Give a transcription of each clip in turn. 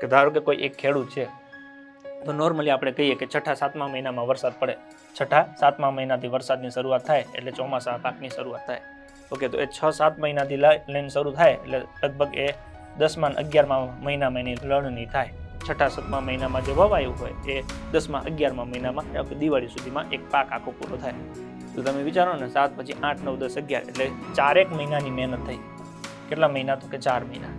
કે ધારો કે કોઈ એક ખેડૂત છે, તો નોર્મલી આપણે કહીએ કે છઠ્ઠા સાતમા મહિનામાં વરસાદ પડે, છઠ્ઠા સાતમા મહિનાથી વરસાદની શરૂઆત થાય એટલે ચોમાસા પાકની શરૂઆત થાય. ઓકે, તો એ 6-7 મહિનાથી લઈને શરૂ થાય એટલે લગભગ એ 10મા અને 11મા મહિનામાં એની લણણી થાય. છઠ્ઠા સાતમા મહિનામાં જે વવાયું હોય એ 10મા 11મા મહિનામાં દિવાળી સુધીમાં એક પાક આખો પૂરો થાય. તો તમે વિચારો ને, 7 પછી 8 9 10 11 એટલે 4 મહિનાની મહેનત થઈ. કેટલા મહિના? તો કે 4 મહિના.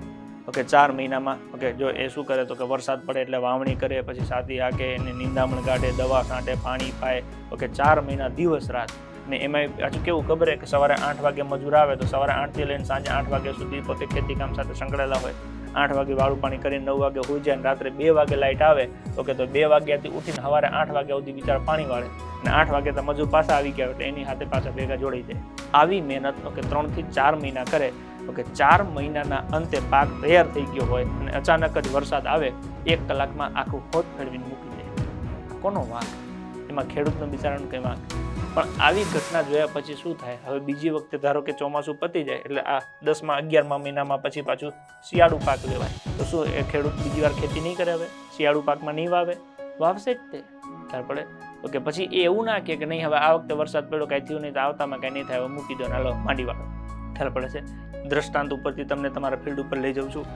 ઓકે, 4 મહિનામાં ઓકે જો એ શું કરે તો કે વરસાદ પડે એટલે વાવણી કરે, પછી સાથી હાકે, એને નિંદામણ કાઢે, દવા છાંટે, પાણી પાય. ઓકે, 4 મહિના દિવસ રાત. ને એમાં પાછું કેવું ખબર છે કે સવારે 8 વાગે મજૂર આવે તો સવારે 8 થી લઈને સાંજે 8 વાગ્યા સુધી પોતે ખેતી કામ સાથે સંકળાયેલા હોય. 8 વાગે વાળું પાણી કરીને 9 વાગે હોઈ જાય, રાત્રે 2 વાગે લાઇટ આવે. ઓકે, તો 2 વાગ્યાથી ઉઠીને સવારે 8 વાગ્યા સુધી બિચારા પાણી વાળે, અને 8 વાગે તો મજૂર પાછા આવી ગયા એટલે એની હાથે પાછા ભેગા જોડાઈ જાય. આવી મહેનત ઓકે 3 થી 4 મહિના કરે. ઓકે, 4 મહિનાના અંતે પાક તૈયાર થઈ ગયો હોય અને અચાનક જ વરસાદ આવે, 1 કલાકમાં આખું હોત ફેરવીને મૂકી દે. કોનો વાંક? એમાં ખેડૂતનો બિચારાનો કંઈ વાંક? પણ આવી ઘટના જોયા પછી શું થાય? હવે બીજી વખતે ધારો કે ચોમાસું પતી જાય એટલે આ 10મા 11મા મહિનામાં પછી પાછું શિયાળુ પાક લેવાય, તો શું એ ખેડૂત બીજી વાર ખેતી નહીં કરે? હવે શિયાળુ પાકમાં નહીં વાવે? વાવશે જ તે, ખ્યાલ પડે? ઓકે, પછી એ એવું ના કે નહીં હવે આ વખતે વરસાદ પડ્યો કાંઈ થયું નહીં તો આવતામાં કાંઈ નહીં થાય, મૂકી દો, હાલો માંડી વાળો. ખ્યાલ પડે છે? દ્રષ્ટાંત ઉપરથી તમને તમારા ફિલ્ડ ઉપર લઈ જાઉં છું.